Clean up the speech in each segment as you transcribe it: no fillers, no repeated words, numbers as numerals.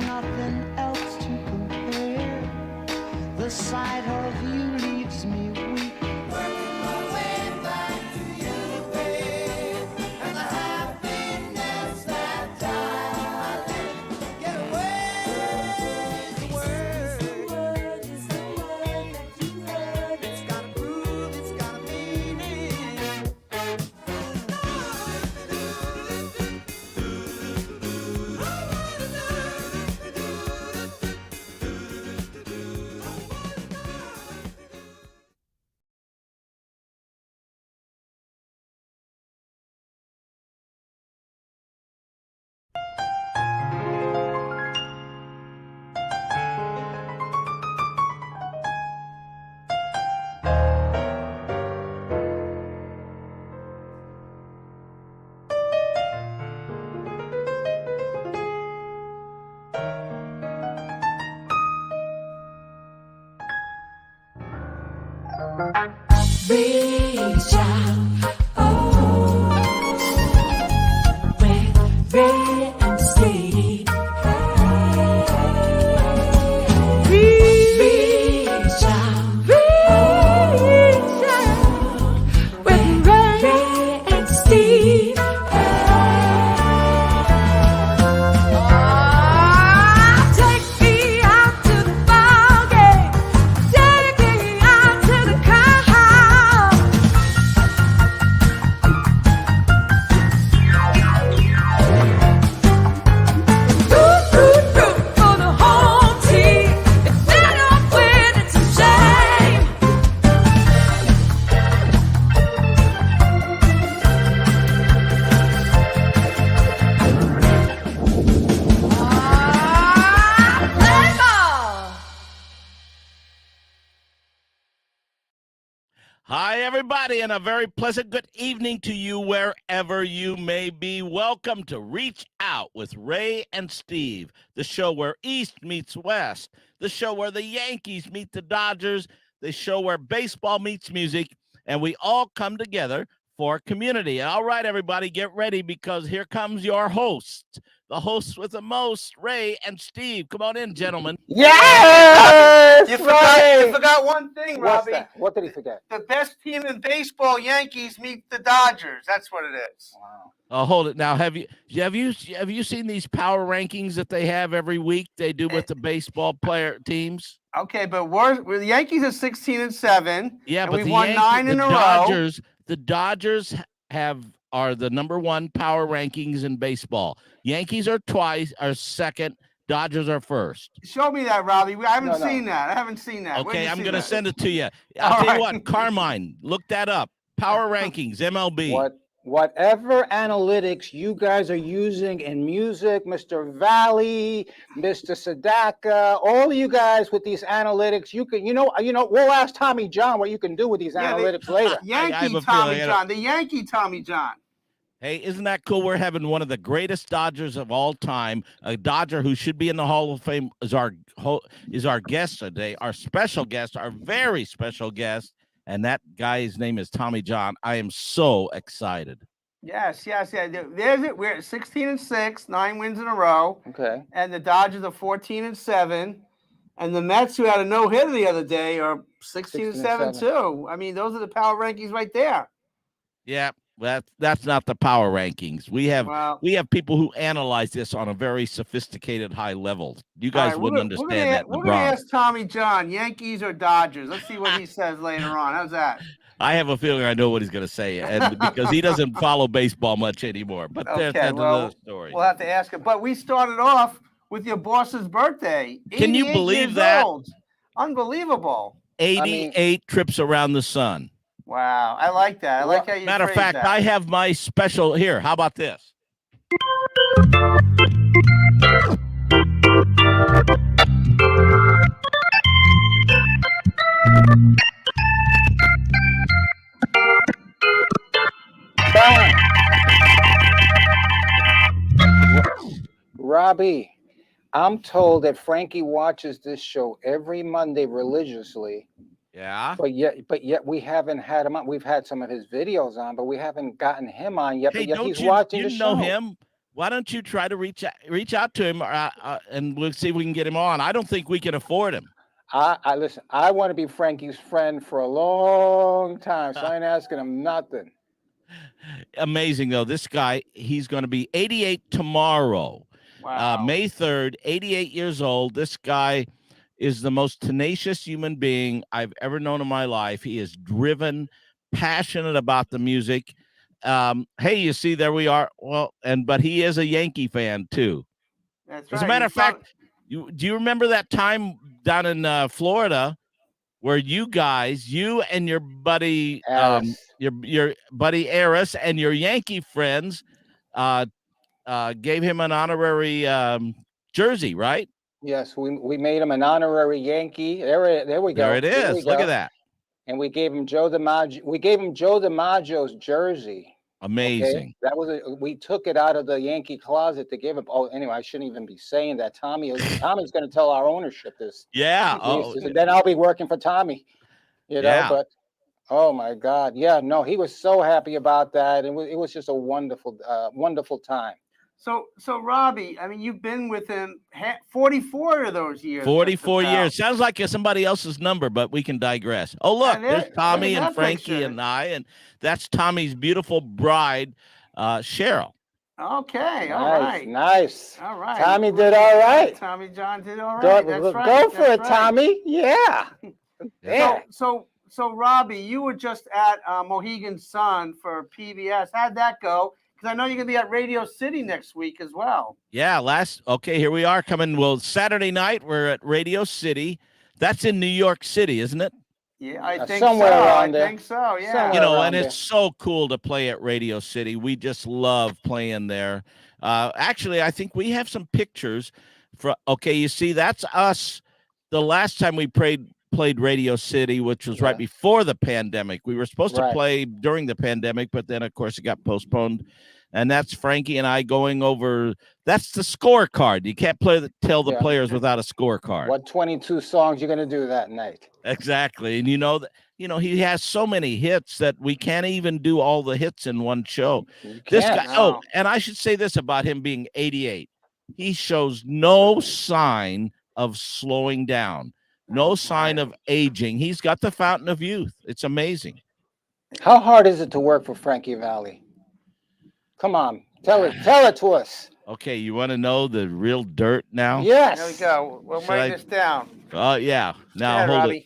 nothing else to compare. The sight of you leaves me weak. Working my way back to you, babe, and the happiness that I let get away. The word is the word that you heard. It's got a groove, it's got a meaning. Reach out, oh, red and Steve. Reach out, with Ray and Steve. Take me out to the ball game. Take me out to the car. For the whole team. If they don't win, it's a shame. Play ball. Hi, everybody, and a very pleasant good evening to you wherever you may be. Welcome to Reach Out with Ray and Steve, the show where East meets West, the show where the Yankees meet the Dodgers, the show where baseball meets music, and we all come together for community. All right, everybody, get ready because here comes your host, the host with the most, Ray and Steve. Come on in, gentlemen. Yes! You Ray! forgot one thing, What's Robby. that? What did he forget? The best team in baseball, Yankees, meet the Dodgers. That's what it is. Wow. Hold it now. Have you seen these power rankings that they have every week? They do with the baseball player teams. Okay, but we're the Yankees are 16-7. Yeah, and but we've the won 9 in a row. The Dodgers are the number one power rankings in baseball. Yankees are second. Dodgers are first. Show me that, Robby. I haven't No. seen that. I haven't seen that. Okay, I'm going gonna to send it to you. I'll All tell right. you what, Carmine, look that up. Power rankings, MLB. Whatever analytics you guys are using in music, Mr. Valley, Mr. Sadaka, all of you guys with these analytics, you can, we'll ask Tommy John what you can do with these analytics later. Yankee Tommy John. The Yankee Tommy John. Hey, isn't that cool? We're having one of the greatest Dodgers of all time, a Dodger who should be in the Hall of Fame is our guest today, our special guest, our very special guest, and that guy's name is Tommy John. I am so excited. Yes. There's it. We're at 16-6, 9 wins in a row. Okay. And the Dodgers are 14-7. And the Mets, who had a no-hitter the other day, are 16-7 too. I mean, those are the power rankings right there. Yeah, that's not the power rankings. We have people who analyze this on a very sophisticated high level. You guys wouldn't understand that. We're going to ask Tommy John, Yankees or Dodgers. Let's see what he says later on. How's that? I have a feeling I know what he's going to say, and because he doesn't follow baseball much anymore. But that's another story. We'll have to ask him. But we started off with your boss's birthday. Can you believe that? Old. Unbelievable. 88 trips around the sun. Wow, I like that. I like how you Matter of fact, that. I have my special here. How about this? Robby, I'm told that Frankie watches this show every Monday religiously. Yeah. But yet we haven't had him on. We've had some of his videos on, but we haven't gotten him on yet. Hey, but yet he's watching the show. You know him? Why don't you try to reach out to him, and we'll see if we can get him on. I don't think we can afford him. I listen. I want to be Frankie's friend for a long time, so I ain't asking him nothing. Amazing though. This guy, he's going to be 88 tomorrow. Wow. May 3rd, 88 years old. This guy is the most tenacious human being I've ever known in my life. He is driven, passionate about the music. Hey, you see, there we are. Well, but he is a Yankee fan too. That's As right. a matter of fact, do you remember that time down in Florida where you and your buddy, your buddy Eris and your Yankee friends, gave him an honorary jersey, right? Yes, we made him an honorary Yankee. There we go. There it There we is. Look go. at that. And we gave him Joe DiMaggio's jersey. Amazing. Okay? That was we took it out of the Yankee closet to give him. Oh, anyway, I shouldn't even be saying that. Tommy's going to tell our ownership this. Yeah. Then I'll be working for Tommy. You know, Yeah. but oh my God, yeah, no, he was so happy about that. It was just a wonderful, wonderful time. So Robby, I mean, you've been with him 44 of those years. 44 years. Sounds like somebody else's number, but we can digress. Oh, look, there's Tommy and Frankie and I, and that's Tommy's beautiful bride, Cheryl. Okay, all right. Nice. All right. Tommy did all right. Tommy John did all right. That's right. Go for it, Tommy. Yeah. Yeah. So Robby, you were just at Mohegan Sun for PBS. How'd that go? Because I know you're going to be at Radio City next week as well. Yeah, okay, here we are coming. Well, Saturday night, we're at Radio City. That's in New York City, isn't it? Yeah, I think somewhere so. around there. I think so, yeah. Somewhere You know, around and there. it's so cool to play at Radio City. We just love playing there. Actually, I think we have some pictures. Okay, you see, that's us the last time we played Radio City, which was right before the pandemic. We were supposed to play during the pandemic, but then, of course, it got postponed. And that's Frankie and I going over. That's the scorecard. You can't tell the players without a scorecard. What 22 songs you're going to do that night? Exactly. And he has so many hits that we can't even do all the hits in one show. This guy. No. Oh, and I should say this about him being 88. He shows no sign of slowing down, no sign of aging. He's got the fountain of youth. It's amazing. How hard is it to work for Frankie Valli? Come on, tell it to us. Okay, you want to know the real dirt now? Yes. There we go. We'll write this down. Oh, yeah. Now, hold Robby.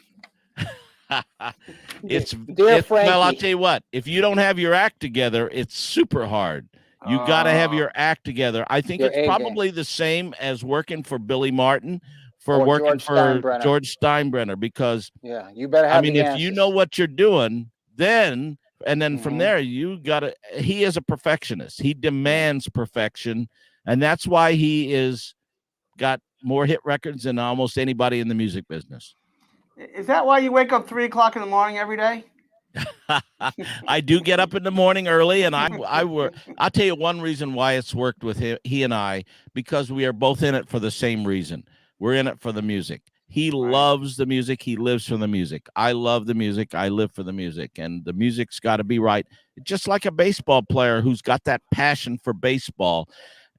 it. Dear Frankie. Well, I'll tell you what. If you don't have your act together, it's super hard. You got to have your act together. I think it's probably the same as working for Billy Martin, working for George Steinbrenner, because you better have. if you know what you're doing, then from there he is a perfectionist. He demands perfection, and that's why he is got more hit records than almost anybody in the music business. Is that why you wake up 3 o'clock in the morning every day? I do get up in the morning early, and I'll tell you one reason why it's worked with he and I, because we are both in it for the same reason. We're in it for the music. He loves the music. He lives for the music. I love the music. I live for the music, and the music's got to be right. Just like a baseball player who's got that passion for baseball,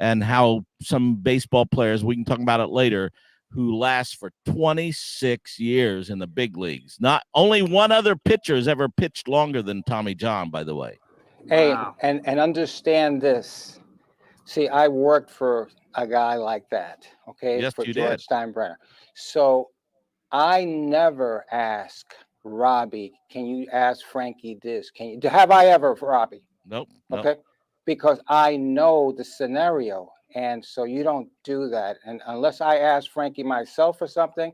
and how some baseball players, we can talk about it later, who last for 26 years in the big leagues. Not only one other pitcher has ever pitched longer than Tommy John, by the way. Hey, and understand this. See, I worked for a guy like that, okay? Yes, for you George did. Steinbrenner. So I never ask Robby, can you ask Frankie this? Have I ever, Robby? Nope. Okay. Because I know the scenario. And so you don't do that. And unless I ask Frankie myself for something,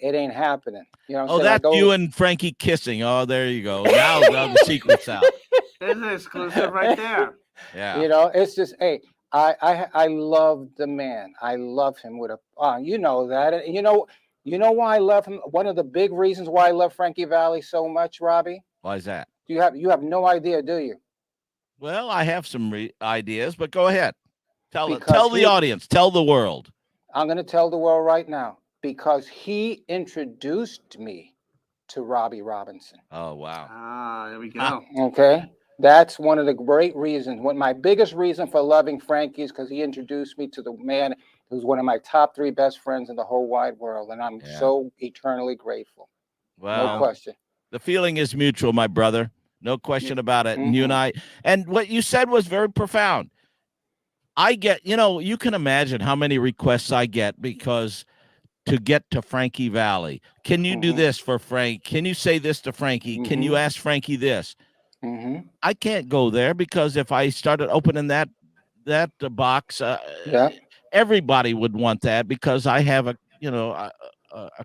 it ain't happening. You know what I'm saying? That's you and Frankie kissing. Oh, there you go. Now the secret's out. There's an exclusive right there. Yeah. It's just, hey, I love the man. I love him with you know that. And you know why I love him? One of the big reasons why I love Frankie Valli so much, Robby? Why is that? You have no idea, do you? Well, I have some ideas, but go ahead. Tell the audience, tell the world. I'm going to tell the world right now, because he introduced me to Robbie Robinson. Oh, wow. There we go. Okay. That's one of the great reasons. What my biggest reason for loving Frankie is because he introduced me to the man who's one of my top 3 best friends in the whole wide world, and I'm Yeah. so eternally grateful. No Well, question. the feeling is mutual, my brother. No question about it. And you and Mhm. and what you said was very profound. I get, you can imagine how many requests I get because to get to Frankie Valley. Can you do Mhm. this for Frank? Can you say this to Frankie? Can you Mhm. ask Frankie this? Mhm. I can't go there because if I started opening that box, Yeah. everybody would want that because I have a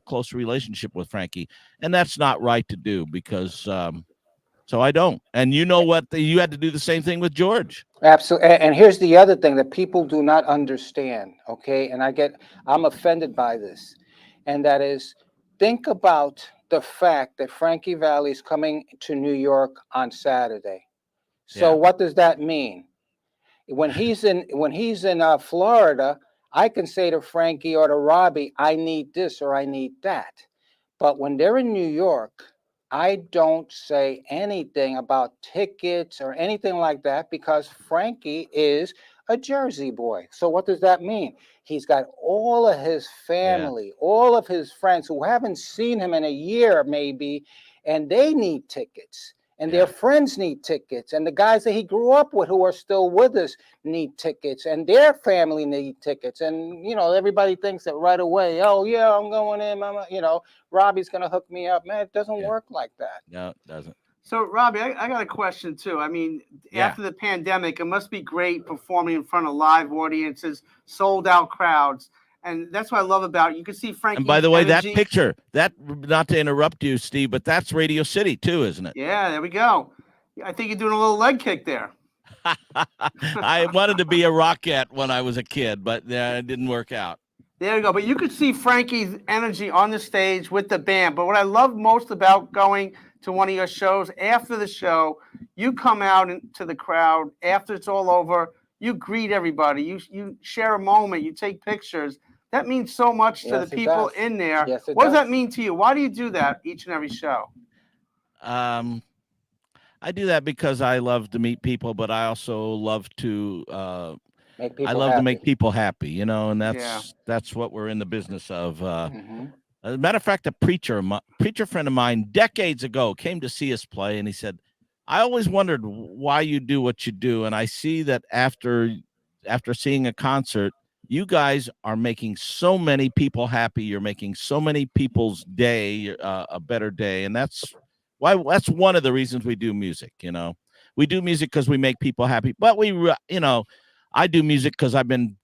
close relationship with Frankie, and that's not right to do because so I don't. And you know what? You had to do the same thing with George. Absolutely. And here's the other thing that people do not understand, okay? And I'm offended by this. And that is, think about the fact that Frankie Valli's coming to New York on Saturday. So Yeah, what does that mean? When he's in Florida, I can say to Frankie or to Robby, I need this or I need that. But when they're in New York, I don't say anything about tickets or anything like that because Frankie is a Jersey boy. So what does that mean? He's got all of his yeah, family, all of his friends who haven't seen him in a year maybe, and they need tickets. And their yeah, friends need tickets. And the guys that he grew up with who are still with us need tickets. And their family need tickets. And, everybody thinks that right away, oh, yeah, I'm going in. Robby's going to hook me up. Man, it doesn't yeah. work like that. No, it doesn't. So, Robby, I got a question too. I mean, Yeah. after the pandemic, it must be great performing in front of live audiences, sold out crowds. And that's what I love about it. You can see And by Frankie's the way, that energy. picture, that not to interrupt you, Steve, but that's Radio City too, isn't it? Yeah, there we go. I think you're doing a little leg kick there. I wanted to be a rockette when I was a kid, but it didn't work out. There you go. But you could see Frankie's energy on the stage with the band. But what I love most about going to one of your shows, after the show, you come out into the crowd after it's all over. You greet everybody. You share a moment. You take pictures. That means so much to the Yes, it people does. in there. Yes, it What does that does. mean to you? Why do you do that each and every show? I do that because I love to meet people, but I also love to Make I people love to make happy. people happy, and Yeah. that's what we're in the business of. Hmm. As a matter of fact, a preacher friend of mine decades ago came to see us play, and he said, "I always wondered why you do what you do, and I see that after seeing a concert, you guys are making so many people happy. You're making so many people's day a better day, and that's one of the reasons we do music. We do music because we make people happy, but I do music because I've been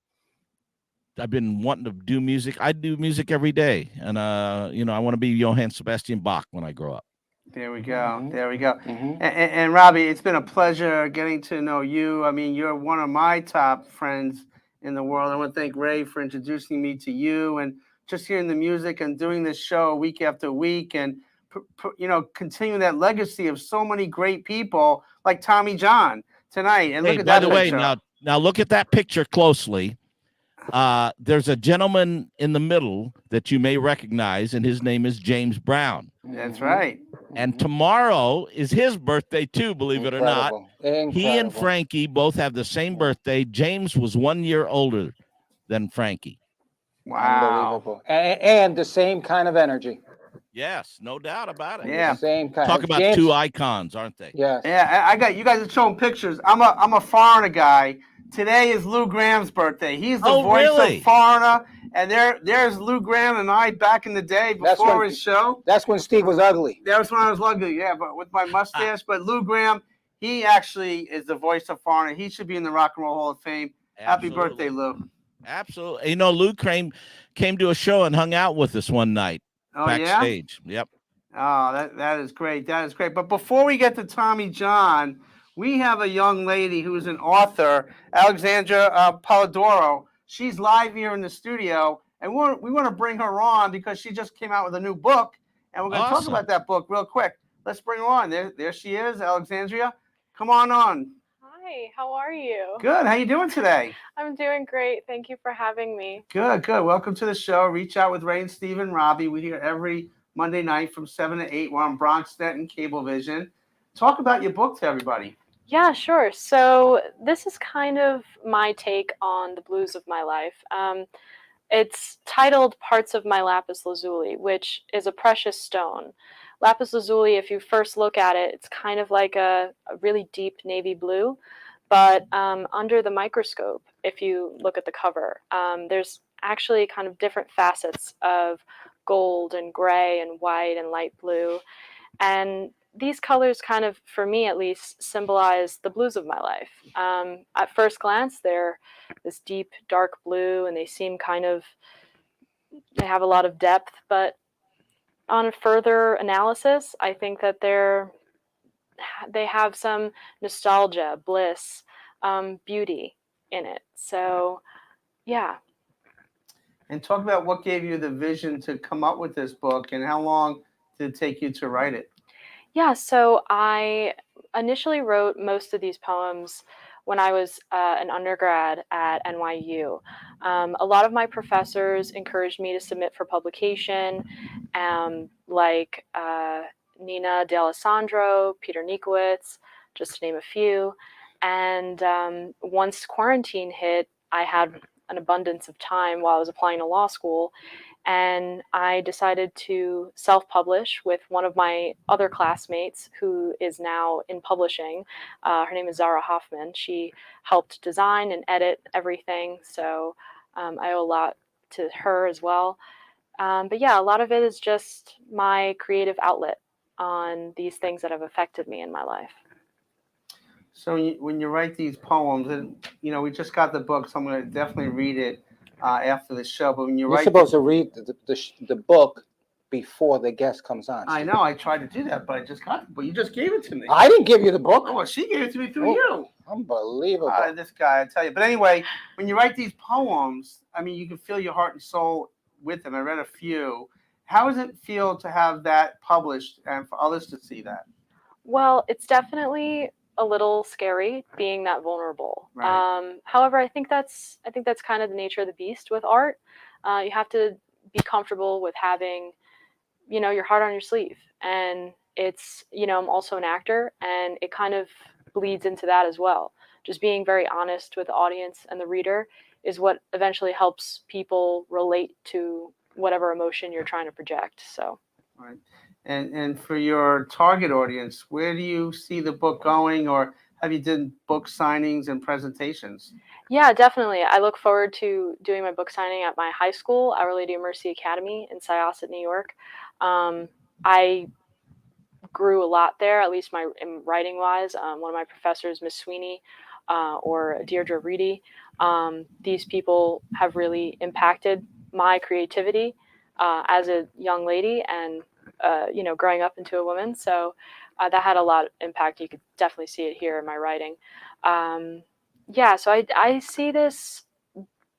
wanting to do music. I do music every day, and I want to be Johann Sebastian Bach when I grow up. There we go. Hmm. There we go. Hmm. And Robby, it's been a pleasure getting to know you. I mean, you're one of my top friends in the world. I want to thank Ray for introducing me to you and just hearing the music and doing this show week after week and continuing that legacy of so many great people like Tommy John tonight. And Hey, look at by that the way, picture. now look at that picture closely. There's a gentleman in the middle that you may recognize, and his name is James Brown. That's right. And tomorrow is his birthday too, believe it or not. Incredible. He and Incredible. Frankie both have the same birthday. James was 1 year older than Frankie. Wow. Unbelievable. And the same kind of energy. Yes, no doubt about it. Yeah. The same kind. Talk about James, two icons, aren't they? Yes. Yeah, I got you guys are showing pictures. I'm a foreigner guy. Today is Lou Graham's birthday. He's the voice really? of Foreigner, and there's Lou Graham and I back in the day before his show. That's when Steve was ugly. That was when I was ugly, yeah, but with my mustache. But Lou Graham, he actually is the voice of Foreigner. He should be in the Rock and Roll Hall of Fame. Happy birthday, Lou. Absolutely. Lou came to a show and hung out with us one night backstage. Yeah? Yep. Oh, that is great. That is great. But before we get to Tommy John, we have a young lady who's an author, Alexandra Polidoro. She's live here in the studio, and we want to bring her on because she just came out with a new book, and we're going to talk about that book real quick. Let's bring her on. There she is, Alexandria. Come on. Hi, how are you? Good. How you doing today? I'm doing great. Thank you for having me. Good. Welcome to the show. Reach Out with Ray and Steve and Robby. We're here every Monday night from 7 to 8. We're on BronxNet and Cablevision. Talk about your book to everybody. Yeah, sure. So this is kind of my take on the blues of my life. It's titled Parts of My Lapis Lazuli, which is a precious stone. Lapis lazuli, if you first look at it, it's kind of like a really deep navy blue, but under the microscope, if you look at the cover, there's actually kind of different facets of gold and gray and white and light blue. And these colors kind of, for me at least, symbolize the blues of my life. At first glance, they're this deep, dark blue, and they seem kind of, they have a lot of depth, but on further analysis, I think that they have some nostalgia, bliss, beauty in it. So, yeah. And talk about what gave you the vision to come up with this book, and how long did it take you to write it? Yeah, so I initially wrote most of these poems when I was an undergrad at NYU. A lot of my professors encouraged me to submit for publication, like Nina D'Alessandro, Peter Nikowitz, just to name a few. And once quarantine hit, I had an abundance of time while I was applying to law school, and I decided to self publish with one of my other classmates who is now in publishing. Her name is Zara Hoffman. She helped design and edit everything, so I owe a lot to her as well. But yeah, a lot of it is just my creative outlet on these things that have affected me in my life. So when you write these poems, and we just got the book, so I'm going to definitely read it after the show. But when you You're write, supposed to read the book before the guest comes on. I Steve. know I tried to do that, but I just got it. But you just gave it to me. I didn't give you the book. Oh, well, she gave it to me through Oh. you. Unbelievable. This guy, I tell you. But anyway, when you write these poems, I mean, you can feel your heart and soul with them. I read a few. How does it feel to have that published and for others to see that? Well, it's definitely a little scary being that vulnerable. Right. However, I think that's kind of the nature of the beast with art. You have to be comfortable with having, your heart on your sleeve, and I'm also an actor, and it kind of bleeds into that as well. Just being very honest with the audience and the reader is what eventually helps people relate to whatever emotion you're trying to project. So. Right. And for your target audience, where do you see the book going, or have you done book signings and presentations? Yeah, definitely. I look forward to doing my book signing at my high school, Our Lady of Mercy Academy in Syosset, New York. I grew a lot there, at least my in writing wise. One of my professors, Miss Sweeney, or Deirdre Reedy, these people have really impacted my creativity as a young lady, and growing up into a woman. So that had a lot of impact. You could definitely see it here in my writing. Yeah, so I see this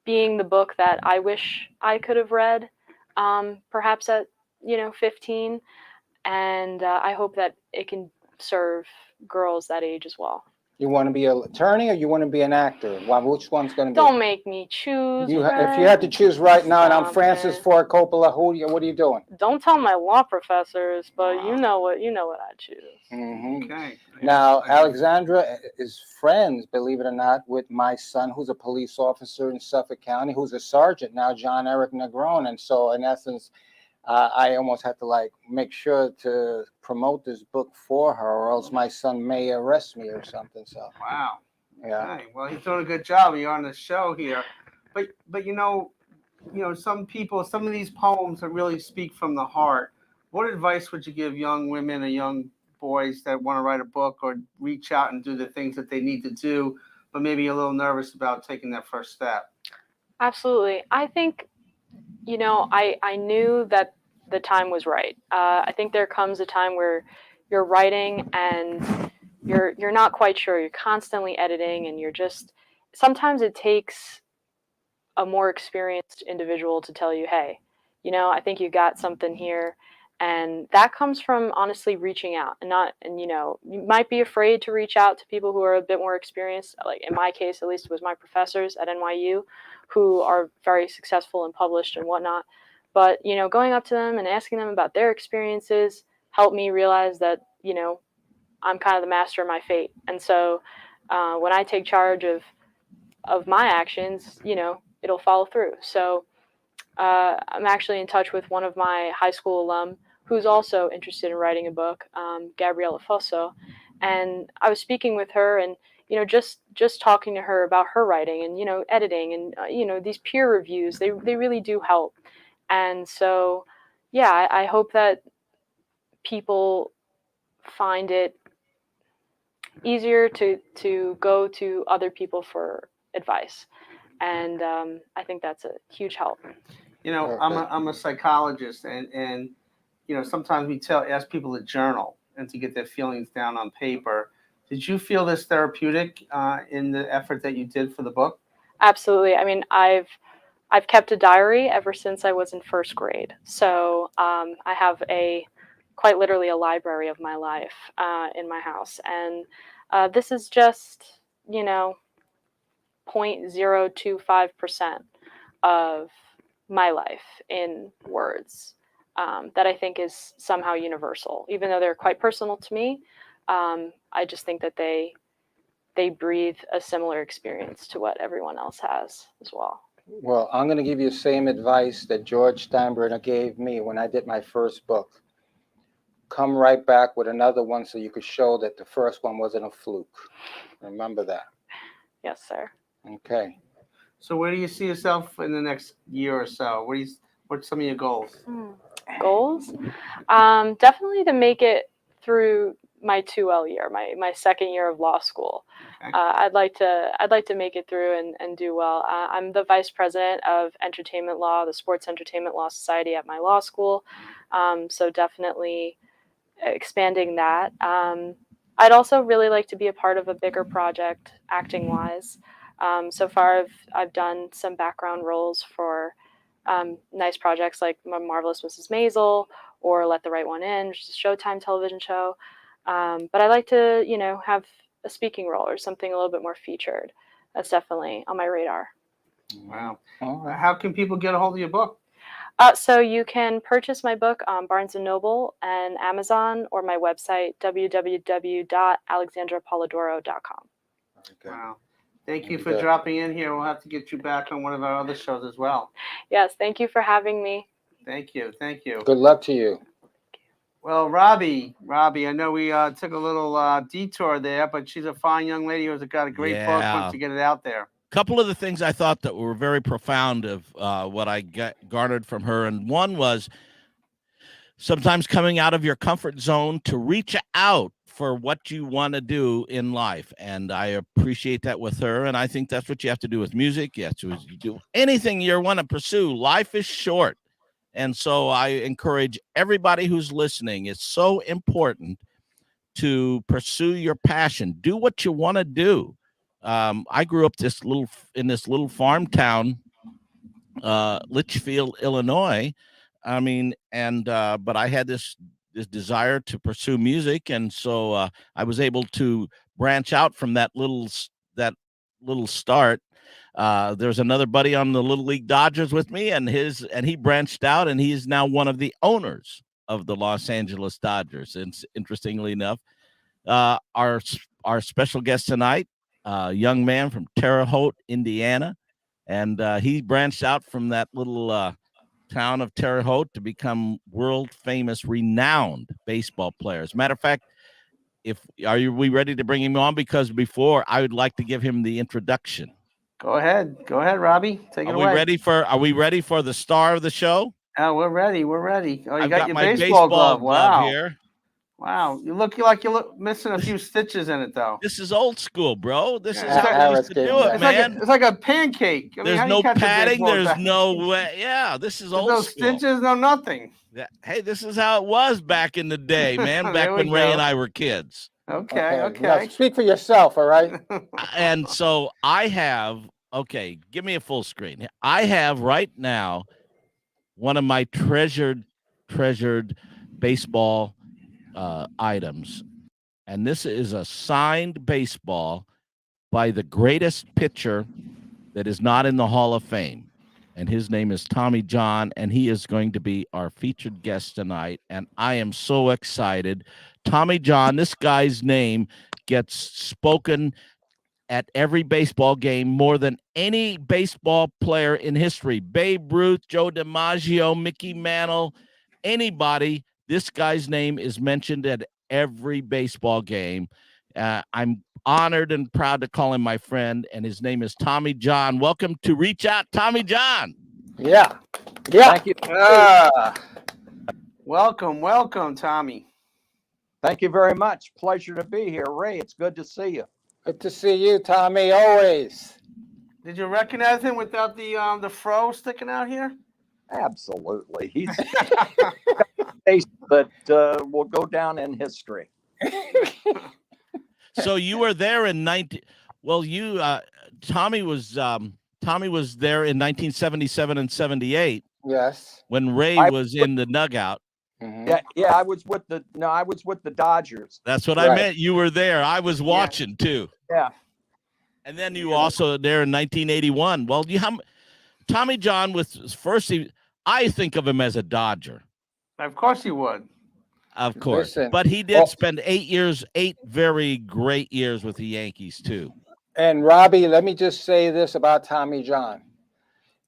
being the book that I wish I could have read, perhaps at 15, and I hope that it can serve girls that age as well. You want to be an attorney or you want to be an actor? Well, which one's going to be? Don't make me choose. If you had to choose right now, and I'm Stop Francis it. Ford Coppola, what are you doing? Don't tell my law professors, but you know what I choose. Mm-hmm. Okay. Now, Alexandra is friends, believe it or not, with my son, who's a police officer in Suffolk County, who's a sergeant now, John Eric Negron. And so, in essence, I almost had to make sure to promote this book for her, or else my son may arrest me or something. So, Wow. yeah. Okay. Well, he's doing a good job. You're on the show here, but some people, some of these poems that really speak from the heart. What advice would you give young women or young boys that want to write a book or reach out and do the things that they need to do, but maybe a little nervous about taking that first step? Absolutely. I think, I knew that the time was right. I think there comes a time where you're writing and you're not quite sure. You're constantly editing, and sometimes it takes a more experienced individual to tell you, hey, I think you got something here. And that comes from honestly reaching out, and you might be afraid to reach out to people who are a bit more experienced. Like in my case, at least, it was my professors at NYU who are very successful and published and whatnot. But, going up to them and asking them about their experiences helped me realize that, I'm kind of the master of my fate. And so when I take charge of my actions, it'll follow through. So I'm actually in touch with one of my high school alum who's also interested in writing a book, Gabriella Fosso, and I was speaking with her, and just talking to her about her writing and editing and these peer reviews, they really do help. And so yeah, I hope that people find it easier to go to other people for advice, and I think that's a huge help. I'm a psychologist, and sometimes we ask people to journal and to get their feelings down on paper. Did you feel this therapeutic in the effort that you did for the book? Absolutely. I mean, I've kept a diary ever since I was in first grade, so I have quite literally a library of my life in my house, and this is just 0.025% of my life in words, that I think is somehow universal, even though they're quite personal to me. I just think that they breathe a similar experience to what everyone else has as well. Well, I'm going to give you the same advice that George Steinbrenner gave me when I did my first book. Come right back with another one so you could show that the first one wasn't a fluke. Remember that. Yes, sir. Okay. So where do you see yourself in the next year or so? What's some of your goals? Goals? Definitely to make it through my 2L year, my second year of law school. Okay. I'd like to make it through and do well. I'm the vice president of entertainment law, the Sports Entertainment Law Society at my law school. So definitely expanding that. I'd also really like to be a part of a bigger project, acting wise. So far, I've done some background roles for nice projects like Marvelous Mrs. Maisel or Let the Right One In, which is a Showtime television show. But I'd like to, have a speaking role or something a little bit more featured. That's definitely on my radar. Wow. All right. How can people get a hold of your book? So you can purchase my book on Barnes & Noble and Amazon, or my website, www.alexandrapolidoro.com. Wow. Thank you for Good. dropping in here. We'll have to get you back on one of our other shows as well. Yes, thank you for having me. Thank you. Thank you. Good luck to you. Well, Robby, I know we took a little detour there, but she's a fine young lady who's got a great book, wants to get it out there. Couple of the things I thought that were very profound of what I garnered from her, and one was sometimes coming out of your comfort zone to reach out for what you want to do in life, and I appreciate that with her, and I think that's what you have to do with music. You have to do anything you want to pursue. Life is short, and so I encourage everybody who's listening. It's so important to pursue your passion. Do what you want to do. I grew up in this little farm town, Litchfield, Illinois. I mean, but I had this desire to pursue music, and so I was able to branch out from that little start. There's another buddy on the Little League Dodgers with me, and he branched out, and he is now one of the owners of the Los Angeles Dodgers. And interestingly enough, our special guest tonight, a young man from Terre Haute, Indiana, and he branched out from that little town of Terre Haute to become world famous, renowned baseball players. Matter of fact, are we ready to bring him on? Because before, I would like to give him the introduction. Go ahead, Robby. Take it away. Are we ready for the star of the show? We're ready. Oh, you I've got your my baseball glove. Wow. Here. Wow, you look like you're missing a few stitches in it, though. This is old school, bro. This is Yeah, how we used to do it, man. It's like a pancake. I mean, There's how do you no catch a padding. baseball There's bat? no way. Yeah, this is There's old no school. stitches, no nothing. Hey, this is how it was back in the day, man. Back when Ray and I were kids. Okay. Now speak for yourself, all right? And so I have. Okay, give me a full screen. I have right now one of my treasured baseball items, and this is a signed baseball by the greatest pitcher that is not in the Hall of Fame. and his name is Tommy John, and he is going to be our featured guest tonight, and I am so excited. Tommy John, this guy's name gets spoken at every baseball game more than any baseball player in history. Babe Ruth, Joe DiMaggio, Mickey Mantle, anybody, this guy's name is mentioned at every baseball game. I'm honored and proud to call him my friend, and his name is Tommy John. Welcome to Reach Out, Tommy John. Yeah. Thank you. Welcome, Tommy. Thank you very much. Pleasure to be here. Ray, it's good to see you. Good to see you, Tommy, always. Did you recognize him without the fro sticking out here? Absolutely. He's a face that will go down in history. So you were there in 19. Well, you Tommy was there in 1977 and 78. Yes. When Ray was in the dugout. Mhm. Yeah. I was with the Dodgers. That's what I Right. meant. You were there. I was watching too. Yeah. And then you also there in 1981. Well, Tommy John was first. I think of him as a Dodger, Of course he would. of course, Listen, but he did well- spend 8 very great years with the Yankees too. And Robby, let me just say this about Tommy John.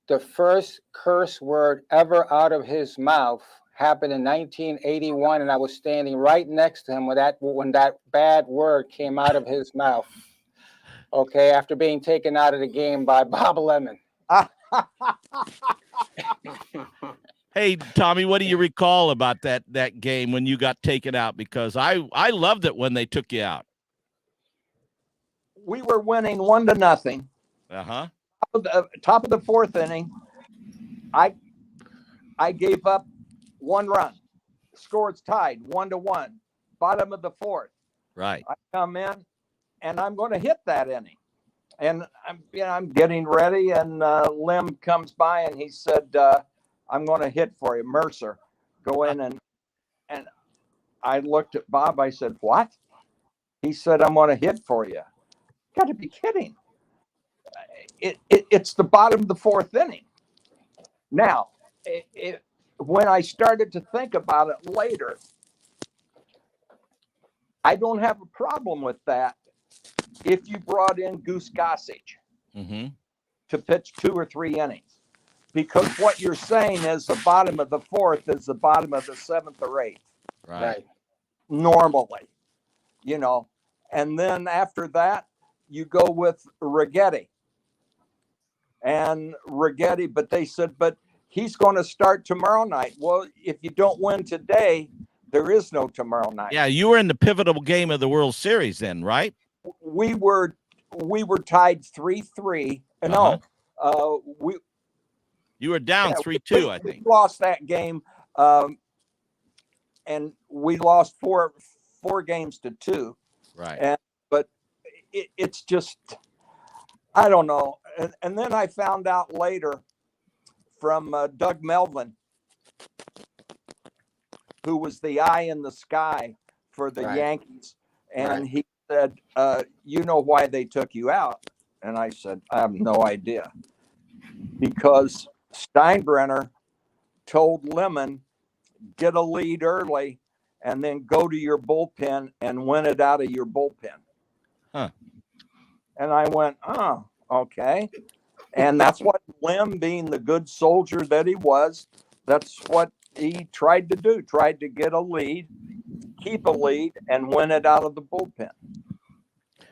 The first curse word ever out of his mouth happened in 1981, and I was standing right next to him when that bad word came out of his mouth. Okay, after being taken out of the game by Bob Lemon. Hey, Tommy, what do you recall about that game when you got taken out? Because I loved it when they took you out. We were winning 1-0. Uh-huh. Top of the fourth inning, I gave up 1 run. Score's tied 1-1. Bottom of the fourth. Right. I come in and I'm going to hit that inning. And I'm getting ready, and Lim comes by and he said, I'm going to hit for you, Mercer. Go in and I looked at Bob. I said, what? He said, I'm going to hit for you. Got to be kidding. It's the bottom of the fourth inning. Now, when I started to think about it later, I don't have a problem with that if you brought in Goose Gossage to pitch 2 or 3 innings. Because what you're saying is the bottom of the fourth is the bottom of the 7th or 8th. Right. Normally, and then after that, you go with Righetti. And Righetti, but they said, but he's going to start tomorrow night. Well, if you don't win today, there is no tomorrow night. Yeah, you were in the pivotal game of the World Series then, right? We were tied 3-3. No, You were down 3-2, I think. We lost that game, and we lost four games to 2. Right. But it's just, I don't know. And then I found out later from Doug Melvin, who was the eye in the sky for the Yankees. And he said, you know why they took you out? And I said, I have no idea. Because Steinbrenner told Lemon, get a lead early and then go to your bullpen and win it out of your bullpen. Huh. And I went, oh, okay. And that's what Lim, being the good soldier that he was, that's what he tried to do, tried to get a lead, keep a lead, and win it out of the bullpen.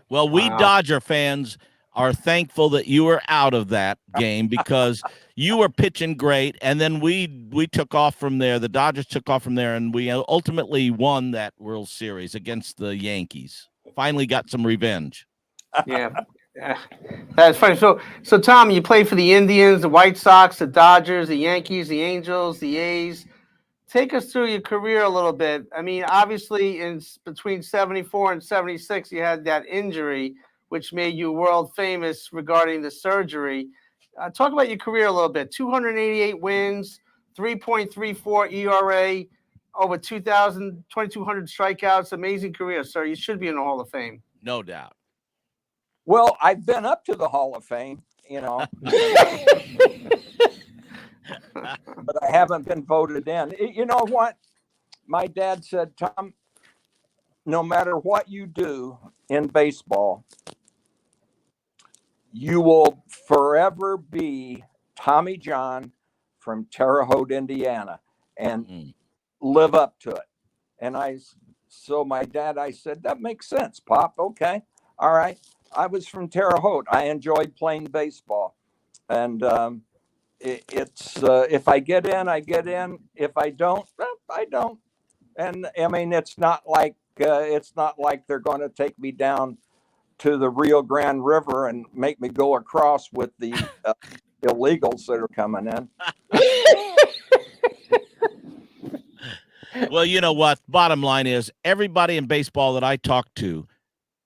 Well, we Dodger fans are thankful that you were out of that game because you were pitching great, and then we took off from there. The Dodgers took off from there, and we ultimately won that World Series against the Yankees. Finally got some revenge. Yeah. That's funny. So Tom, you played for the Indians, the White Sox, the Dodgers, the Yankees, the Angels, the A's. Take us through your career a little bit. I mean, obviously, in between 74 and 76, you had that injury, which made you world famous regarding the surgery. Talk about your career a little bit. 288 wins, 3.34 ERA, over 2,200 strikeouts. Amazing career, sir. You should be in the Hall of Fame. No doubt. Well, I've been up to the Hall of Fame, but I haven't been voted in. You know what? My dad said, Tom, no matter what you do in baseball, you will forever be Tommy John from Terre Haute, Indiana, and live up to it. And so my dad, I said, that makes sense, Pop. Okay. All right. I was from Terre Haute. I enjoyed playing baseball. And it's if I get in, I get in. If I don't, I don't. And I mean, it's not like they're going to take me down to the Rio Grande River and make me go across with the illegals that are coming in. Well, you know what? Bottom line is, everybody in baseball that I talk to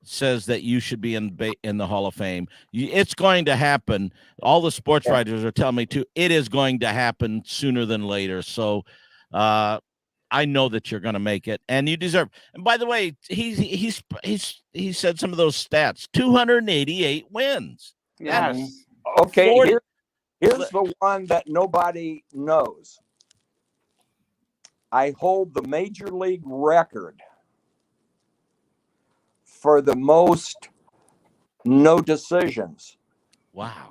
says that you should be in the Hall of Fame. It's going to happen. All the sports writers are telling me too. It is going to happen sooner than later. So, I know that you're going to make it, and you deserve. And by the way, he said some of those stats: 288 wins. Yes. Okay. 40 Here's the one that nobody knows. I hold the major league record for the most no decisions. Wow.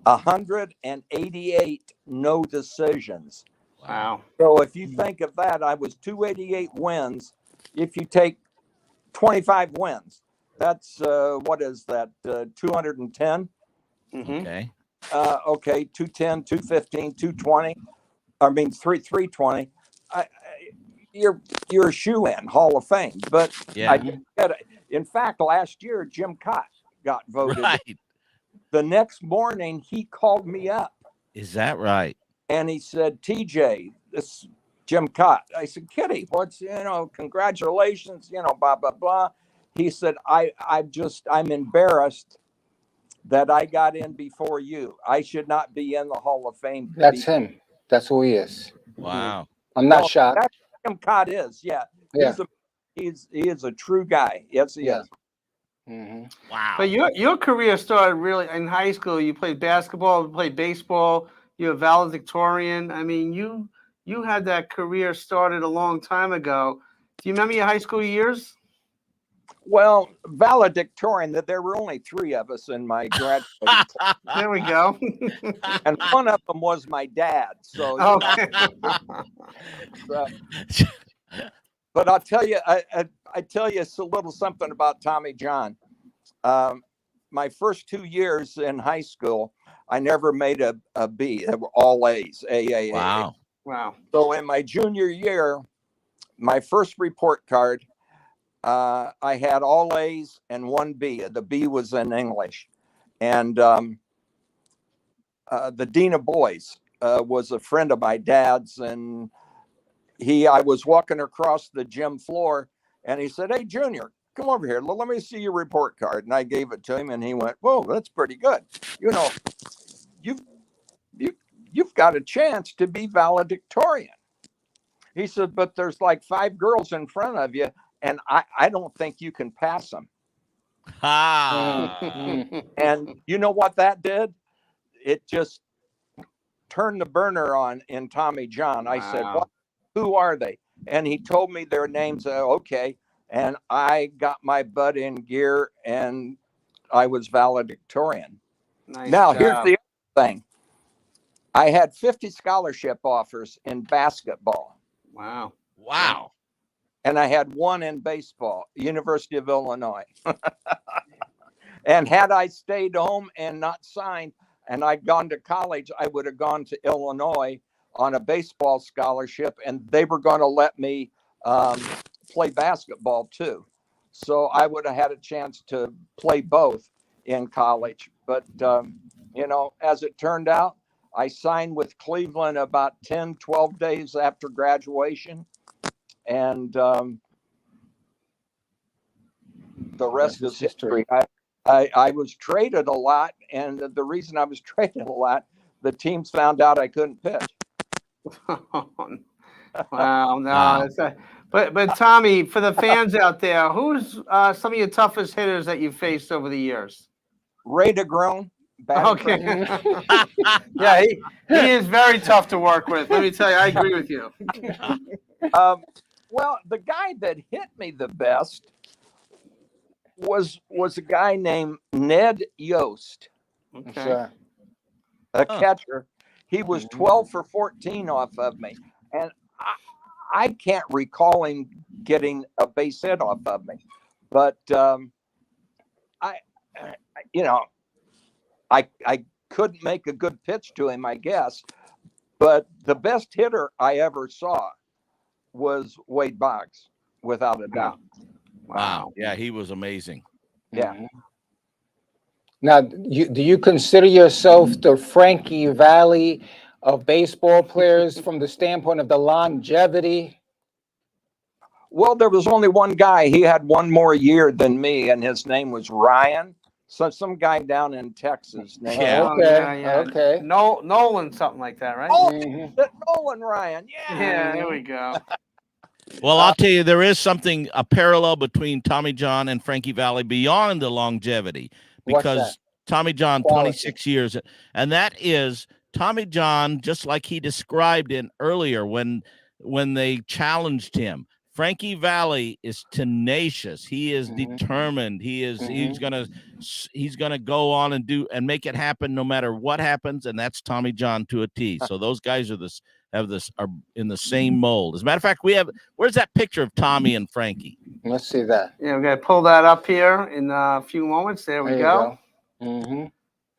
188 no decisions. Wow. So if you think of that, I was 288 wins. If you take 25 wins, that's what is that? 210. Okay. Okay, 210, 215, 220. I mean 320. You're a shoe in Hall of Fame, but Yeah. In fact, last year Jim Cott got voted. Right. The next morning he called me up Is that right? and he said, TJ, this Jim Cott. I said, Kitty, congratulations, blah blah blah. He said, I'm embarrassed that I got in before you. I should not be in the Hall of Fame. That's him. That's who he is. Wow. I'm not shocked. That's what Jim Cott is. Yeah. Yeah. He is a true guy. Yes, he is. Mm-hmm. Wow. But your career started really in high school. You played basketball, you played baseball. You're a valedictorian. I mean, you had that career started a long time ago. Do you remember your high school years? Well, valedictorian, that there were only 3 of us in my graduating class. There we go. And one of them was my dad. So, Okay. but I'll tell you, I tell you a little something about Tommy John. My first 2 years in high school, I never made a B. They were all A's. A. Wow. Wow. So in my junior year, my first report card, I had all A's and 1 B. The B was in English. And the Dean of Boys was a friend of my dad's. And I was walking across the gym floor and he said, hey, Junior, come over here. Let me see your report card. And I gave it to him and he went, whoa, that's pretty good. You've got a chance to be valedictorian. He said, but there's like 5 girls in front of you. And I don't think you can pass them. And you know what that did? It just turned the burner on in Tommy John. I said, who are they? And he told me their names. Okay. And I got my butt in gear and I was valedictorian. Nice Now, job. here's the other thing. I had 50 scholarship offers in basketball. Wow. Wow. And I had 1 in baseball, University of Illinois. And had I stayed home and not signed and I'd gone to college, I would have gone to Illinois on a baseball scholarship and they were going to let me play basketball too. So I would have had a chance to play both in college. But, as it turned out, I signed with Cleveland about 10, 12 days after graduation. And the rest is history. I was traded a lot. And the reason I was traded a lot, the teams found out I couldn't pitch. Wow. No. But Tommy, for the fans out there, who's some of your toughest hitters that you've faced over the years? Ray DeGrone, batting Okay. practice. Yeah, he is very tough to work with. Let me tell you, I agree with you. Well, the guy that hit me the best was a guy named Ned Yost, Okay. Sure. a catcher. He was 12 for 14 off of me, and I can't recall him getting a base hit off of me, but I, you know, I couldn't make a good pitch to him, I guess. But the best hitter I ever saw was Wade Boggs, without a doubt. Wow. Yeah, he was amazing. Yeah. Now, do you consider yourself the Frankie Valley of baseball players from the standpoint of the longevity? Well, there was only one guy. He had one more year than me, and his name was Ryan. So some guy down in Texas named Yeah. Oh, Okay, yeah. okay. Nolan, something like that, right? Oh, Mhm. Nolan Ryan. Yeah. Yeah, there we go. Well, I'll tell you, there is something, a parallel between Tommy John and Frankie Valley beyond the longevity, What's because that? Tommy John, Quality. 26 years, and that is Tommy John, just like he described in earlier when they challenged him. Frankie Valley is tenacious. He is determined. He's gonna go on and do and make it happen no matter what happens, and that's Tommy John to a T. So those guys are in the same mold. As a matter of fact, where's that picture of Tommy and Frankie? Let's see that. Yeah, we're gonna pull that up here in a few moments. There we There you go. Mm-hmm.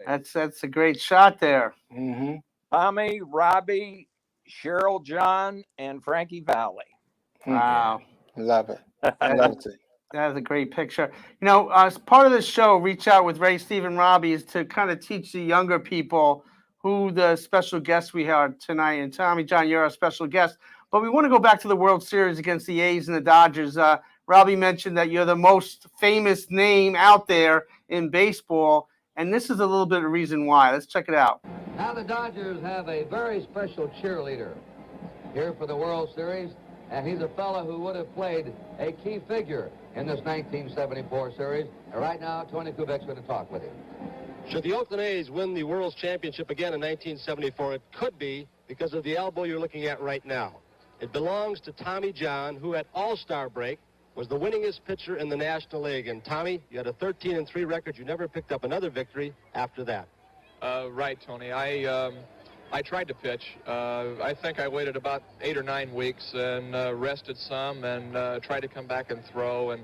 That's a great shot there. Mm-hmm. Tommy, Robby, Cheryl John, and Frankie Valley. Wow. Love it. Love it. That is a great picture. You know, as part of the show, Reach Out with Ray, Steve, and Robby, is to kind of teach the younger people who the special guests we have tonight. And Tommy John, you're our special guest. But we want to go back to the World Series against the A's and the Dodgers. Robby mentioned that you're the most famous name out there in baseball. And this is a little bit of reason why. Let's check it out. Now the Dodgers have a very special cheerleader here for the World Series, and he's a fellow who would have played a key figure in this 1974 series. And right now, Tony Kubek's going to talk with him. Should the Oakland A's win the World's Championship again in 1974, it could be because of the elbow you're looking at right now. It belongs to Tommy John, who at All-Star break was the winningest pitcher in the National League. And Tommy, you had a 13-3 record. You never picked up another victory after that. Right, Tony. I tried to pitch. I think I waited about 8 or 9 weeks and rested some and tried to come back and throw. And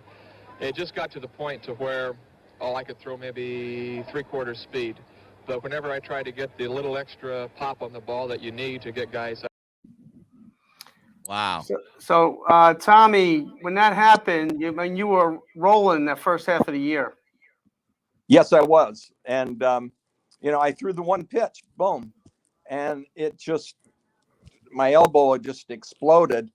it just got to the point to where I could throw maybe 3/4 speed. But whenever I tried to get the little extra pop on the ball that you need to get guys out. Wow. So Tommy, when that happened, you were rolling that first half of the year. Yes, I was. And, I threw the one pitch, boom. And my elbow just exploded.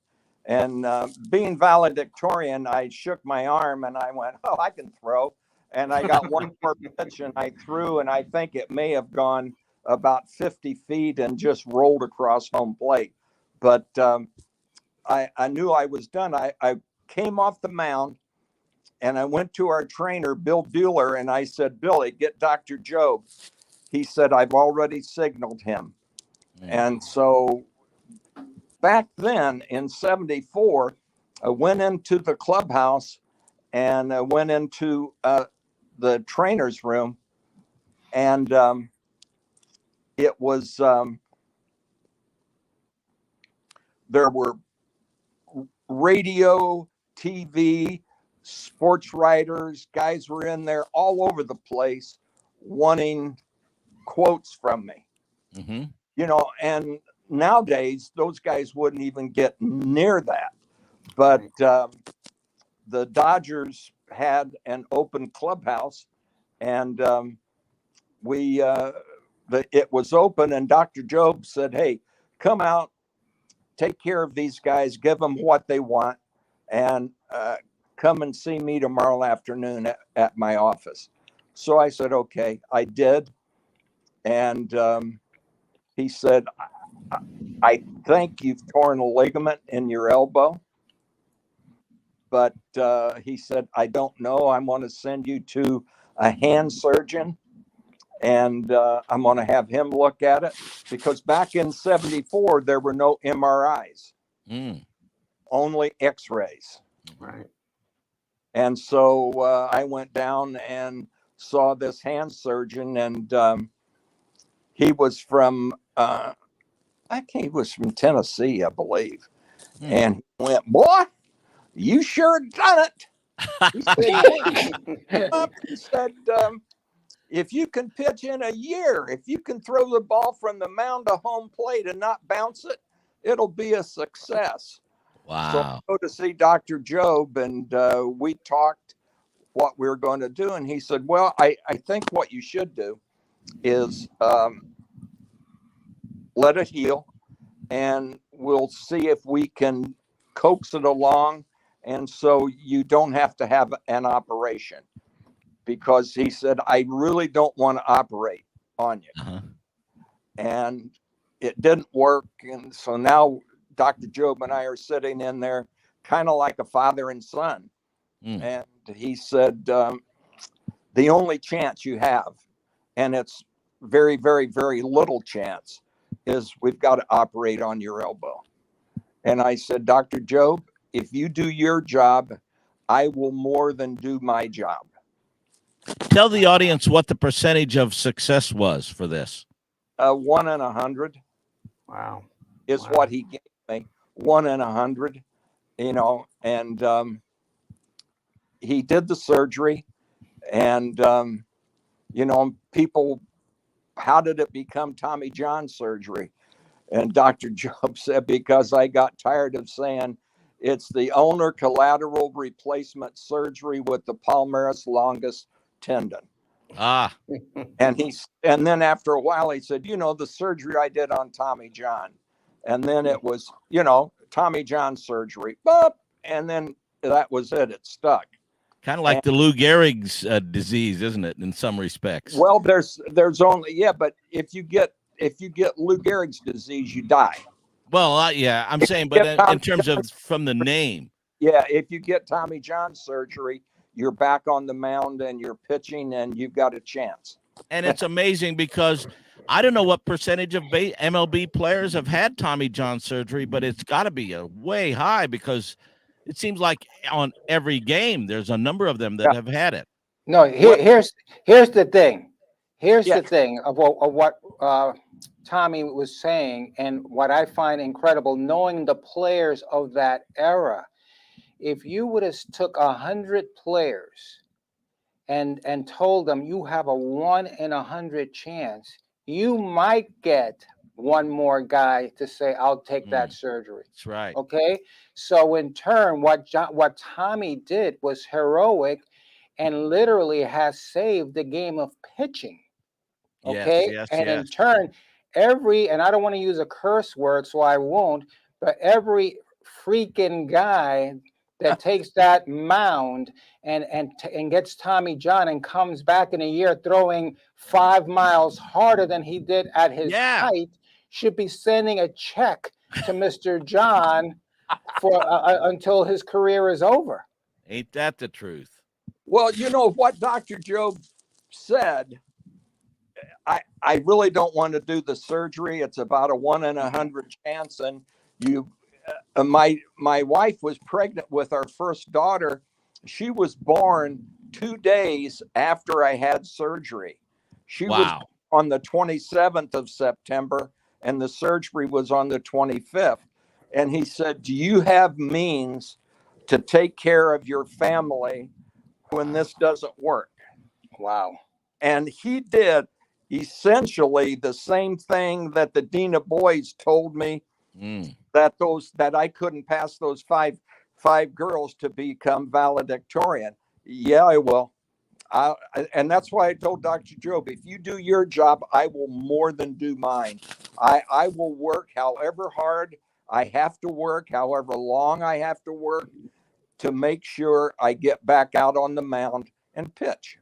And being valedictorian, I shook my arm and I went, oh, I can throw. And I got one more pitch and I threw, and I think it may have gone about 50 feet and just rolled across home plate. But I knew I was done. I came off the mound and I went to our trainer, Bill Bueller, and I said, Billy, get Dr. Job. He said, I've already signaled him. And so back then in 74, I went into the clubhouse and I went into the trainer's room, and it was, there were radio, TV, sports writers, guys were in there all over the place wanting quotes from me. And nowadays those guys wouldn't even get near that. But the Dodgers had an open clubhouse, and it was open, and Dr. Job said, hey, come out, take care of these guys, give them what they want, and come and see me tomorrow afternoon at my office. So I said, okay, I did. And he said, I think you've torn a ligament in your elbow. But he said, I don't know. I'm going to send you to a hand surgeon. and I'm going to have him look at it, because back in '74 there were no MRIs, only X-rays. Right. And so I went down and saw this hand surgeon, and he was from I think he was from Tennessee, I believe. And he went, "Boy, you sure done it." He said, he said, if you can pitch in a year, if you can throw the ball from the mound to home plate and not bounce it, it'll be a success. Wow. So I go to see Dr. Job, and we talked what we were going to do. And he said, well, I think what you should do is let it heal, and we'll see if we can coax it along. And so you don't have to have an operation, because he said, I really don't want to operate on you. And it didn't work. And so now Dr. Job and I are sitting in there kind of like a father and son. And he said, the only chance you have, and it's very, very, very little chance, is we've got to operate on your elbow. And I said, Dr. Job, if you do your job, I will more than do my job. Tell the audience what the percentage of success was for this. 1 in 100. Wow. Is what he gave me. 1 in 100, and he did the surgery, and people, how did it become Tommy John surgery? And Dr. Job said, because I got tired of saying it's the ulnar collateral replacement surgery with the palmaris longus tendon. And then after a while he said, the surgery I did on Tommy John. And then it was, Tommy John surgery. And then that was it. It stuck. Kind of like the Lou Gehrig's disease, isn't it, in some respects? Well, there's only, but if you get Lou Gehrig's disease, you die. Well, yeah, I'm saying, but in terms of from the name. Yeah, if you get Tommy John surgery, you're back on the mound and you're pitching and you've got a chance. And it's amazing because I don't know what percentage of MLB players have had Tommy John surgery, but it's got to be a way high, because it seems like on every game there's a number of them that have had it. No, here's the thing. Here's the thing of what Tommy was saying, and what I find incredible, knowing the players of that era. If you would have took 100 players and told them you have a 1 in 100 chance, you might get one more guy to say, I'll take that surgery. That's right. Okay. So in turn, what Tommy did was heroic and literally has saved the game of pitching. Okay. In turn, and I don't want to use a curse word, so I won't, but every freaking guy that takes that mound and gets Tommy John and comes back in a year throwing 5 miles harder than he did at his height should be sending a check to Mr. John for until his career is over. Ain't that the truth? Well, what Dr. Job said, I really don't want to do the surgery. It's about a 1 in 100 chance. And my wife was pregnant with our first daughter. She was born 2 days after I had surgery. She was on the 27th of September, and the surgery was on the 25th. And he said, do you have means to take care of your family when this doesn't work? Wow. And he did essentially the same thing that the Dean of Boys told me, that I couldn't pass those five girls to become valedictorian. Yeah, I will. And that's why I told Dr. Job, if you do your job, I will more than do mine. I will work however hard I have to work, however long I have to work, to make sure I get back out on the mound and pitch.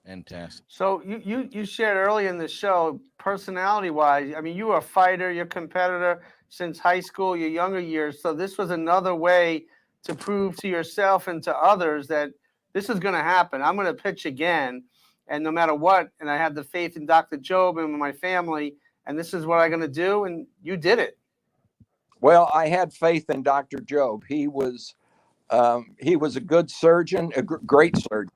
Fantastic. So you shared earlier in the show, personality-wise, I mean, you were a fighter, you're a competitor since high school, your younger years. So this was another way to prove to yourself and to others that this is going to happen. I'm going to pitch again. and no matter what, and I had the faith in Dr. Job and my family, and this is what I'm going to do, and you did it. Well, I had faith in Dr. Job. He was a good surgeon, a great surgeon,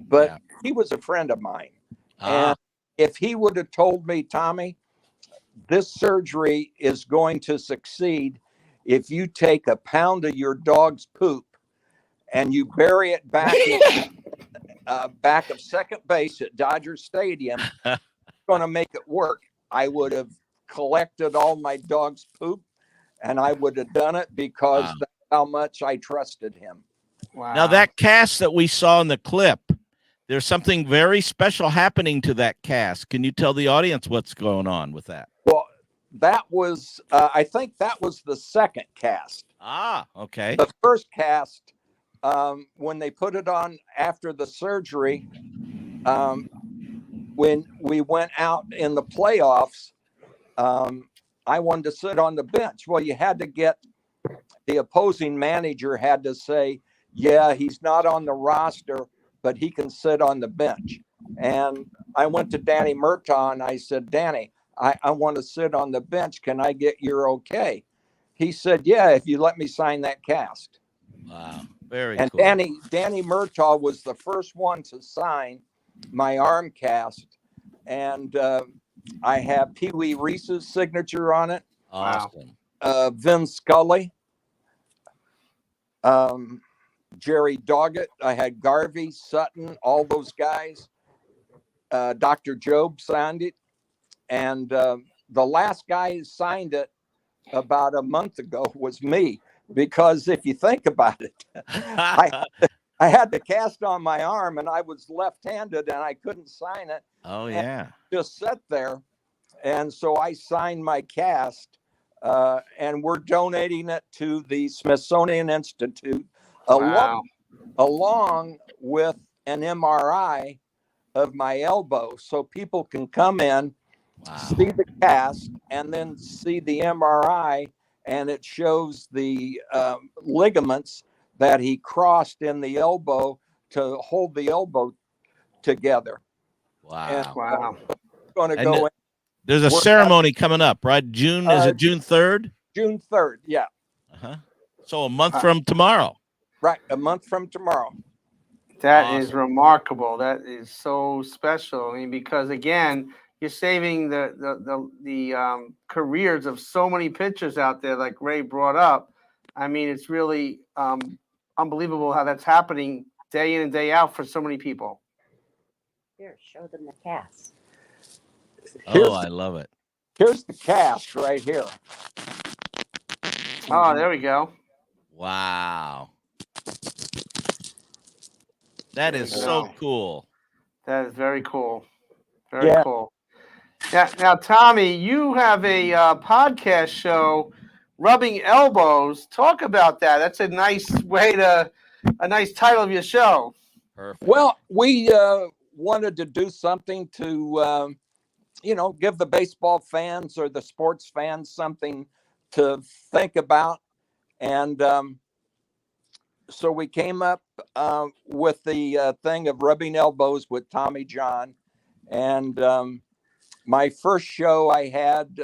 but he was a friend of mine. And if he would have told me, Tommy, this surgery is going to succeed if you take a pound of your dog's poop and you bury it back in back of second base at Dodger Stadium, it's going to make it work. I would have collected all my dog's poop, and I would have done it because that's how much I trusted him. Wow. Now, that cast that we saw in the clip, there's something very special happening to that cast. Can you tell the audience what's going on with that? Well, that was, I think that was the second cast. Okay. The first cast, when they put it on after the surgery, when we went out in the playoffs, I wanted to sit on the bench. Well, you had to get the opposing manager had to say, yeah, he's not on the roster, but he can sit on the bench. And I went to Danny Murtaugh and I said, Danny, I want to sit on the bench. Can I get your okay? He said, yeah, if you let me sign that cast. Wow. Very and cool. Danny Murtaugh was the first one to sign my arm cast. And I have Pee Wee Reese's signature on it. Awesome. Vin Scully. Jerry Doggett. I had Garvey, Sutton, all those guys. Dr. Job signed it. And the last guy who signed it about a month ago was me. Because if you think about it, I had the cast on my arm and I was left-handed and I couldn't sign it. Oh, yeah. Just sat there. And so I signed my cast and we're donating it to the Smithsonian Institute along with an MRI of my elbow so people can come in, see the cast, and then see the MRI, and it shows the ligaments that he crossed in the elbow to hold the elbow together. Wow. And, wow. Going to go in. There's a ceremony coming up, right? Is it June 3rd? June 3rd, yeah. So a month from tomorrow. Right, a month from tomorrow. That is remarkable. That is so special. I mean, because again, you're saving the careers of so many pitchers out there, like Ray brought up. I mean, it's really unbelievable how that's happening day in and day out for so many people. Here, show them the cast. I love it. Here's the cast right here. Oh, there we go. Wow. That is so cool. That is very cool. Very cool. Now, Tommy, you have a podcast show, Rubbing Elbows. Talk about that. That's a nice title of your show. Perfect. Well, we wanted to do something to, give the baseball fans or the sports fans something to think about. And so we came up with the thing of Rubbing Elbows with Tommy John. And my first show I had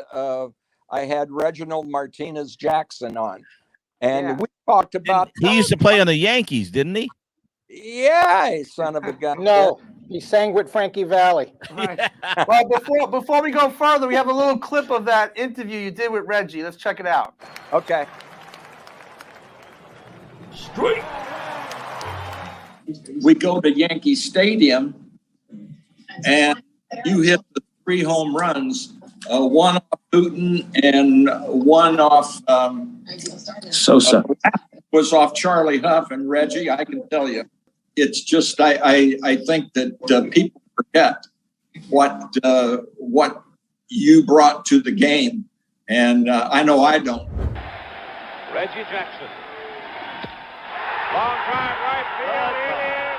Reginald Martinez Jackson on. And we talked about... He used to play on the Yankees, didn't he? Yeah, son of a gun. No, he sang with Frankie Valli. Right. Well, before we go further, we have a little clip of that interview you did with Reggie. Let's check it out. Okay. Straight. We go to Yankee Stadium, and you hit the 3 home runs, one off Putin and one off Sosa. Was off Charlie Huff and Reggie. I can tell you, it's just I think that people forget what you brought to the game, and I know I don't. Reggie Jackson. Long drive right field.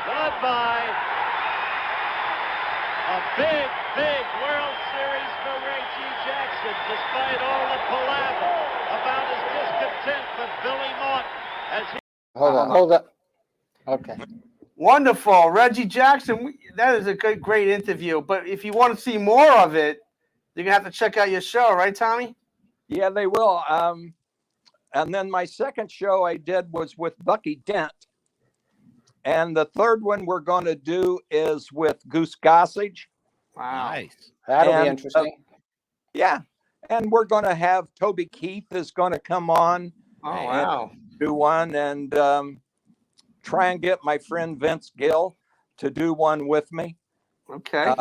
Goodbye. A big World Series for Reggie Jackson, despite all the palaver about his discontent with Billy Martin. Hold on. Okay. Wonderful. Reggie Jackson, that is a great interview. But if you want to see more of it, you're going to have to check out your show, right, Tommy? Yeah, they will. And then my second show I did was with Bucky Dent. And the third one we're going to do is with Goose Gossage. Wow. Nice. That'll be interesting. Yeah. And we're going to have Toby Keith is going to come on. Oh, wow. Do one and try and get my friend Vince Gill to do one with me. Okay.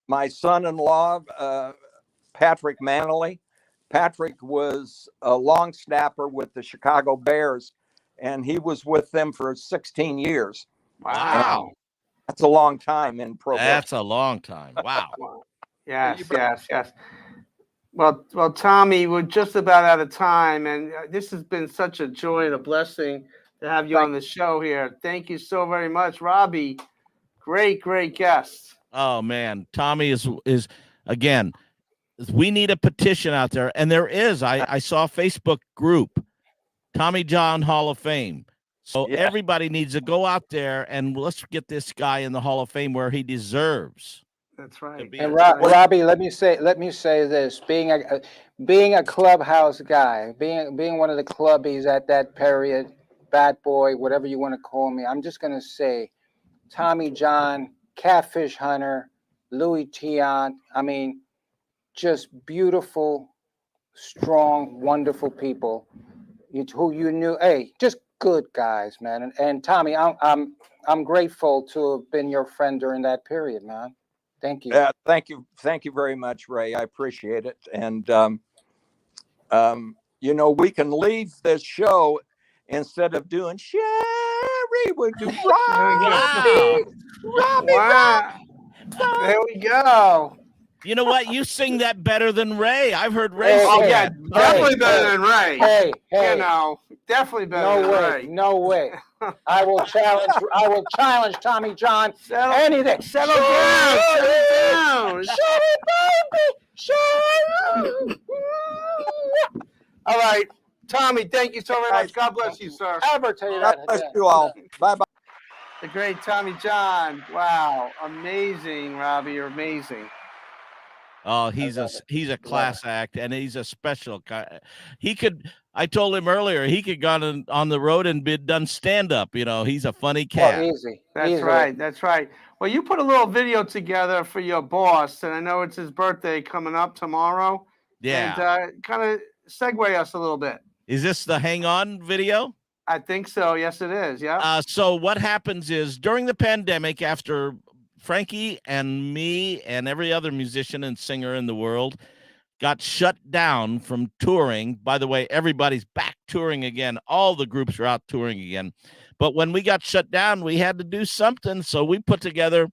My son-in-law, Patrick Manley. Patrick was a long snapper with the Chicago Bears, and he was with them for 16 years. Wow. That's a long time in pro. That's a long time. Wow. Yes. Well, Tommy, we're just about out of time, and this has been such a joy and a blessing to have you on the show here. Thank you so very much, Robby. Great guest. Oh man, Tommy is again. We need a petition out there, and there is. I saw a Facebook group, Tommy John Hall of Fame. So everybody needs to go out there and let's get this guy in the Hall of Fame where he deserves. That's right. And Robby, let me say this: being a clubhouse guy, being one of the clubbies at that period, bat boy, whatever you want to call me, I'm just gonna say, Tommy John, Catfish Hunter, Louis Tiant. I mean, just beautiful, strong, wonderful people who you knew. Hey, just good guys, man. And Tommy, I'm grateful to have been your friend during that period, man. Thank you. Thank you very much, Ray. I appreciate it. And we can leave this show instead of doing Sherry. We'll do Robby. Wow. There we go. You know what? You sing that better than Ray. I've heard Ray Oh, sing yeah, that. definitely better than Ray. Hey. Definitely better than Ray. No way. I will challenge Tommy John. Anything. Settle down. Shut it, baby. Shut it. All right. Tommy, thank you so very much. God bless you, sir. Ever tell you that. God bless you all. Bye-bye. The great Tommy John. Wow. Amazing, Robby. You're amazing. Oh, he's a class act, and he's a special guy. I told him earlier, he could gone on the road and done stand up. He's a funny cat. Easy. That's right. That's right. Well, you put a little video together for your boss, and I know it's his birthday coming up tomorrow. Yeah. And kind of segue us a little bit. Is this the Hang On video? I think so. Yes, it is. Yeah. So what happens is during the pandemic, after Frankie and me and every other musician and singer in the world got shut down from touring. By the way, everybody's back touring again. All the groups are out touring again. But when we got shut down, we had to do something. So we put together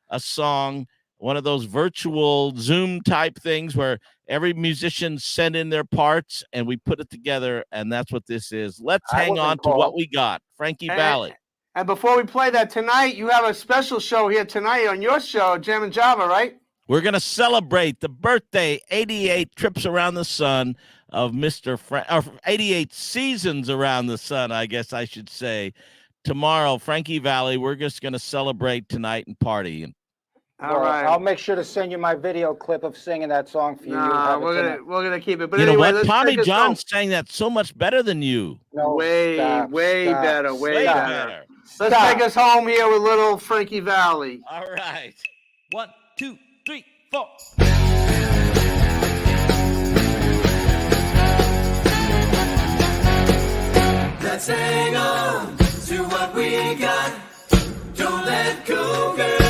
a song, one of those virtual Zoom type things where every musician sent in their parts and we put it together. And that's what this is. Let's hang on to what we got. Frankie Valli. And before we play that tonight, you have a special show here tonight on your show, Jam and Java, right? We're going to celebrate the birthday, 88 trips around the sun of Mr. 88 seasons around the sun, I guess I should say. Tomorrow, Frankie Valli, we're just going to celebrate tonight and party. All right. I'll make sure to send you my video clip of singing that song for you. Nah, we're gonna keep it. But you anyway, know what? Tommy John sang that so much better than you. No, way better. Let's Stop. take us home here with little Frankie Valli. All right. 1, 2, 3, 4. Let's hang on to what we got. Don't let go, girl.